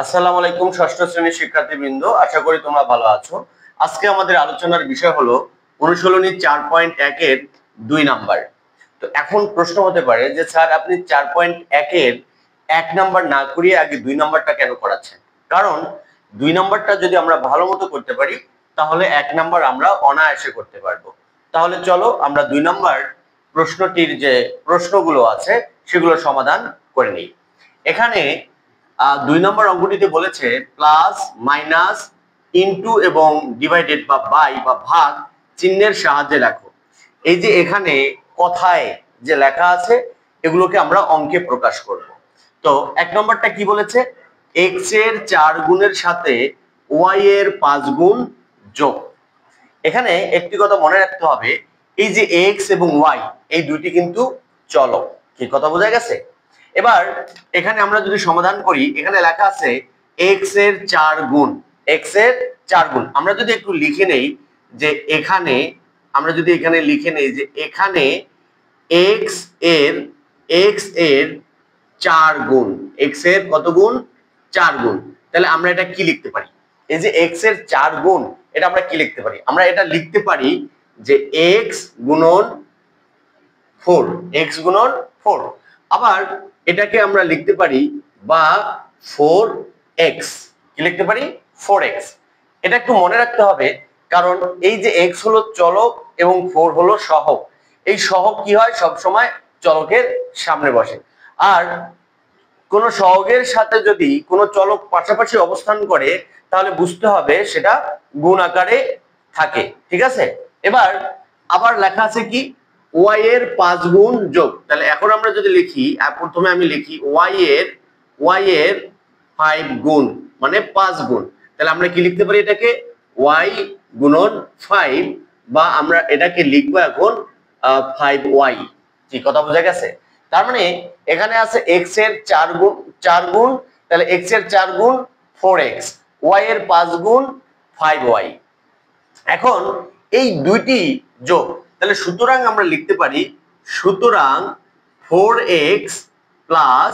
আসসালামু আলাইকুম ষষ্ঠ শ্রেণীর শিক্ষার্থীবৃন্দ, আশা করি তোমরা ভালো আছো। আজকে আমাদের আলোচনার বিষয় হলো অনুশীলনী 4.1 এর 2 নাম্বার। তো এখন প্রশ্ন হতে পারে যে স্যার আপনি 4.1 এর 1 নাম্বার না করিয়ে আগে 2 নাম্বারটা কেন করাচ্ছেন? কারণ 2 নাম্বারটা যদি আমরা ভালো মতো করতে পারি তাহলে 1 নাম্বার আমরা অনায়াসে করতে পারবো। তাহলে চলো আমরা 2 নাম্বার প্রশ্নটির যে প্রশ্নগুলো আছে সেগুলো সমাধান করে নিই। এখানে 2 নম্বর অঙ্কটিতে বলেছে প্লাস মাইনাস ইনটু এবং ডিভাইডেড বা বাই বা ভাগ চিহ্নের সাহায্যে লেখো। এই যে এখানে কথায় যে লেখা আছে এগুলোকে আমরা অঙ্কে প্রকাশ করব। তো 1 নম্বরটা কি বলেছে? x এর 4 গুণের সাথে y এর 5 গুণ যোগ। এখানে একটি কথা মনে রাখতে হবে, এই যে x এবং y এই দুইটি কিন্তু চলক। কি কথা বোঝা গেছে? এবার এখানে আমরা যদি সমাধান করি, এখানে লেখা আছে x এর 4 গুণ, x এর 4 গুণ। আমরা যদি একটু লিখে নেই যে এখানে, আমরা যদি এখানে লিখে নেই যে এখানে x এর 4 গুণ, x এর কত গুণ? 4 গুণ। তাহলে আমরা এটা কি লিখতে পারি? এই যে x এর 4 গুণ, এটা আমরা কি লিখতে পারি? আমরা এটা লিখতে পারি যে x গুণন 4, x গুণন 4। আবার এটাকে আমরা লিখতে পারি বা 4x, কি লিখতে পারি? 4x। এটা একটু মনে রাখতে হবে, কারণ এই যে x হলো চলক এবং 4 হলো সহগ। এই সহগ কি হয়? সব সময় চলকের সামনে বসে। আর কোন সহগের সাথে যদি কোনো চলক পাশাপাশি অবস্থান করে তাহলে বুঝতে হবে সেটা গুণ আকারে থাকে। ঠিক আছে? এবার আবার লেখা আছে কি? y এর 5 গুণ যোগ। তাহলে এখন আমরা যদি লিখি, প্রথমে আমি লিখি y এর 5 গুণ মানে 5 গুণ। তাহলে আমরা কি লিখতে পারি এটাকে? y গুণন 5, বা আমরা এটাকে লিখবো এখন 5y। কি কথা বোঝা গেছে? তার মানে এখানে আছে x এর 4 গুণ, তাহলে x এর 4 গুণ 4x, y এর 5 গুণ 5y। এখন এই দুইটি যোগ, তাহলে সুতরাং আমরা লিখতে পারি সুতরাং 4x প্লাস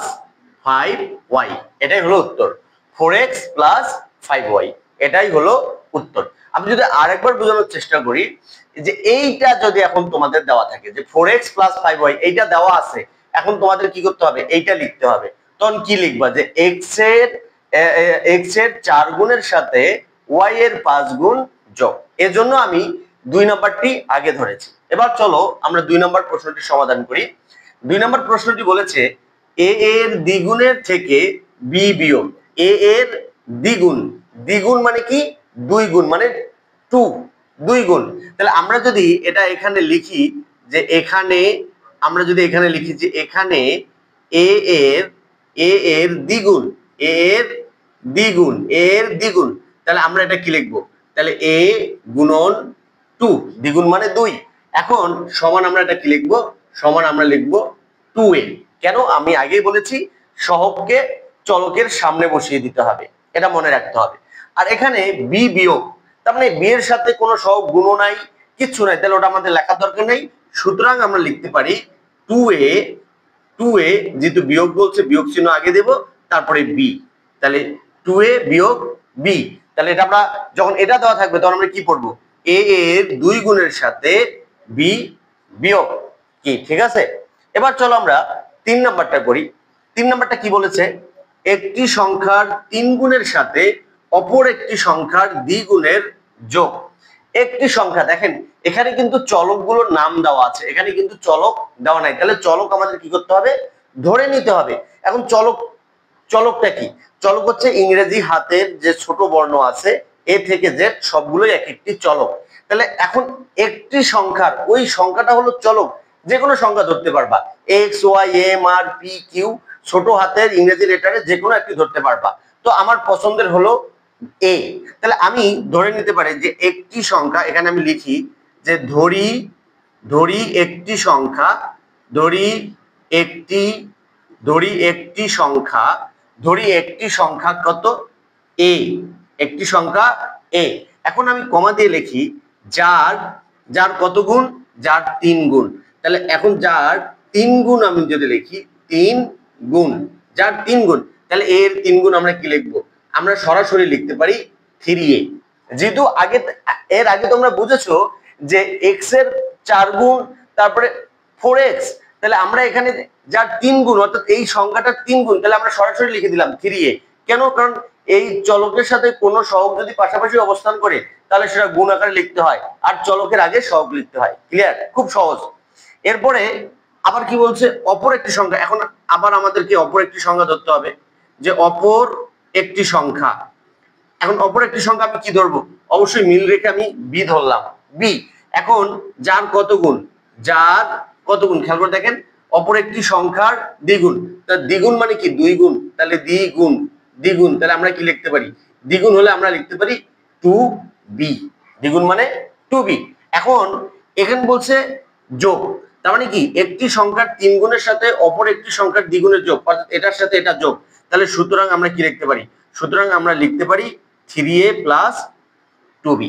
5y। এটাই হলো উত্তর। 4x প্লাস 5y, এটাই হলো উত্তর। আমি যদি আরেকবার বোঝানোর চেষ্টা করি, যে এইটা যদি এখন তোমাদের দেওয়া থাকে যে 4x প্লাস 5y এইটা দেওয়া আছে, এখন তোমাদের কি করতে হবে? এইটা লিখতে হবে। তখন কি লিখবা? যে x এর 4 গুণের সাথে y এর 5 গুণ যোগ। এজন্য আমি 2 নাম্বারটি আগে ধরেছি। এবার চলো আমরা 2 নাম্বার প্রশ্নটি সমাধান করি। 2 নাম্বার প্রশ্নটি বলেছে a এর দ্বিগুণের থেকে b বিয়োগ। a এর দ্বিগুণ, দ্বিগুণ মানে কি? 2 গুণ মানে 2 গুণ। তাহলে আমরা যদি এটা এখানে লিখি যে এখানে, আমরা যদি এখানে লিখি যে এখানে a এর দ্বিগুণ, a এর দ্বিগুণ, তাহলে আমরা এটা কি লিখবো? তাহলে a গুণন 2, দ্বিগুণ মানে 2। এখন সমান আমরা এটা কি লিখবো? সমান আমরা লিখবো 2a। কেন? আমি আগেই বলেছি সহগকে চলকের সামনে বসিয়ে দিতে হবে, এটা মনে রাখতে হবে। আর এখানে b বিয়োগ, তার মানে b এর সাথে কোনো সহগ গুণ নাই, কিচ্ছু নাই, তাহলে ওটা আমাদের লেখার দরকার নেই। সুতরাং আমরা লিখতে পারি 2a, যেহেতু বিয়োগ বলছে বিয়োগ চিহ্ন আগে দেব, তারপরে b। তাহলে 2a বিয়োগ b। তাহলে এটা আমরা যখন এটা দেওয়া থাকবে তখন আমরা কি পড়বো? a এর 2 গুণের সাথে b বিয়োগ। কি ঠিক আছে? এবার চলো আমরা 3 নাম্বারটা করি। 3 নাম্বারটা কি বলেছে? একটি সংখ্যার 3 গুণের সাথে অপর একটি সংখ্যার দ্বিগুণের যোগ। একটি সংখ্যা, দেখেন এখানে কিন্তু চলকগুলোর নাম দেওয়া আছে, এখানে কিন্তু চলক দেওয়া নাই। তাহলে চলক আমাদের কি করতে হবে? ধরে নিতে হবে। এখন চলকটা কি? চলক হচ্ছে ইংরেজি হাতের যে ছোট বর্ণ আছে এ থেকে জেড সবগুলোই এক একটি চলক। তাহলে এখন একটি সংখ্যার, ওই সংখ্যাটা হলো চলক, যে কোনো সংখ্যা ধরতে পারবা, x Y M R P Q, ছোট হাতের ইংরেজি লেটারে যে কোনো একটি ধরতে পারবা। তো আমার পছন্দের হলো এ। তাহলে আমি ধরে নিতে পারি যে একটি সংখ্যা, এখানে আমি লিখি যে ধরি একটি সংখ্যা, ধরি একটি সংখ্যা কত? এ, একটি সংখ্যা এ। এখন আমি কমা দিয়ে লিখি যার কত গুণ? যার 3 গুণ। তাহলে এখন যার 3 গুণ আমি যদি লিখি 3 গুণ, যার 3 গুণ, তাহলে এর 3 গুণ আমরা কি লিখবো? আমরা সরাসরি লিখতে পারি 3a। যেহেতু এর আগে তোমরা বুঝেছো যে x এর 4 গুণ তারপরে 4x, তাহলে আমরা এখানে যার 3 গুণ অর্থাৎ এই সংখ্যাটার 3 গুণ, তাহলে আমরা সরাসরি লিখে দিলাম 3a। কেন? কারণ এই চলকের সাথে কোনো সহগ যদি পাশাপাশি অবস্থান করে তাহলে সেটা গুণ আকারে লিখতে হয়, আর চলকের আগে সহগ লিখতে হয়। ক্লিয়ার? খুব সহজ। এরপরে আবার কি বলছে, অপর একটি সংখ্যা। এখন আবার আমাদেরকে অপর একটি সংখ্যা ধরতে হবে, যে অপর একটি সংখ্যা। এখন অপর একটি সংখ্যা আমি কি ধরবো? অবশ্যই মিল রেখে আমি বি ধরলাম, বি। এখন যার কত গুণ, যার কত গুণ খেয়াল করে দেখেন, অপর একটি সংখ্যার দ্বিগুণ। তার দ্বিগুণ মানে কি? 2 গুণ, তাহলে দ্বিগুণ, দ্বিগুণ, তাহলে আমরা কি লিখতে পারি? দ্বিগুণ হলে আমরা লিখতে পারি 2b। দ্বিগুণ মানে 2b। এখন এখানে বলছে যোগ, তার মানে কি একটি সংখ্যার 3 গুণের সাথে অপর একটি সংখ্যার দ্বিগুণের যোগ, অর্থাৎ এটার সাথে এটা যোগ। তাহলে সুতরাং আমরা কি লিখতে পারি? সুতরাং আমরা লিখতে পারি 3a প্লাস 2b।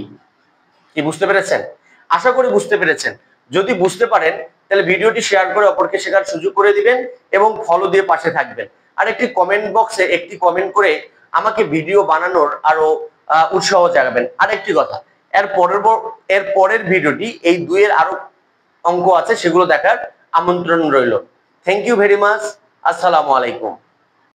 কি বুঝতে পেরেছেন? আশা করি বুঝতে পেরেছেন। যদি বুঝতে পারেন তাহলে ভিডিওটি শেয়ার করে অপরকে শেখার সুযোগ করে দিবেন এবং ফলো দিয়ে পাশে থাকবেন। আর একটি কমেন্ট বক্সে একটি কমেন্ট করে আমাকে ভিডিও বানানোর আরো উৎসাহ জাগাবেন। আর একটি কথা, এর পরের ভিডিওটি এই 2 এর আরো অঙ্ক আছে, সেগুলো দেখার আমন্ত্রণ রইল। Thank you very much. আসসালামু আলাইকুম।